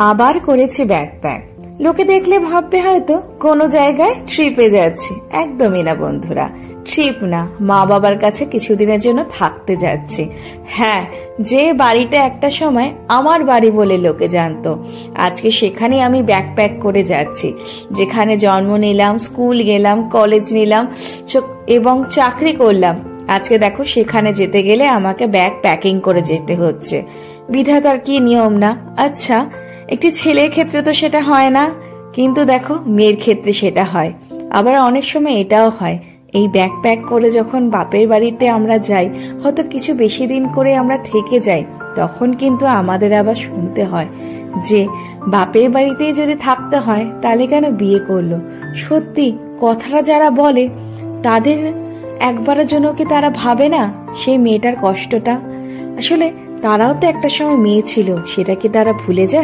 আবার করেছি ব্যাকপ্যাক। লোকে দেখলে ভাববে হয়তো কোনো জায়গায় ট্রিপে যাচ্ছি। একদমই না বন্ধুরা, ট্রিপ না, মা বাবার কাছে কিছুদিনের জন্য থাকতে যাচ্ছি। হ্যাঁ, যে বাড়িটা একটা সময় আমার বাড়ি বলে লোকে জানতো, আজকে সেখানে আমি ব্যাকপ্যাক করে যাচ্ছি। যেখানে জন্ম নিলাম, স্কুল গেলাম, কলেজ নিলাম এবং চাকরি করলাম, আজকে দেখো সেখানে যেতে গেলে আমাকে ব্যাগ প্যাকিং করে যেতে হচ্ছে। বিধাতার কি নিয়ম না? আচ্ছা, একটি ছেলের ক্ষেত্রে তো সেটা হয় না, কিন্তু দেখো মেয়ের ক্ষেত্রে সেটা হয়। আবার অনেক সময় এটাও হয়, এই ব্যাগ প্যাক করে যখন বাপের বাড়িতে আমরা যাই, হয়তো কিছু বেশি দিন করে আমরা থেকে যাই, তখন কিন্তু আমাদের আবার শুনতে হয় যে বাপের বাড়িতেই যদি থাকতে হয় তাহলে কেন বিয়ে করলো। সত্যি কথাটা যারা বলে তাদের একবারের জন্য কি তারা ভাবে না সেই মেয়েটার কষ্টটা? আসলে তারাও তো একটা সময় মেয়ে ছিল, সেটা কি তারা ভুলে যায়?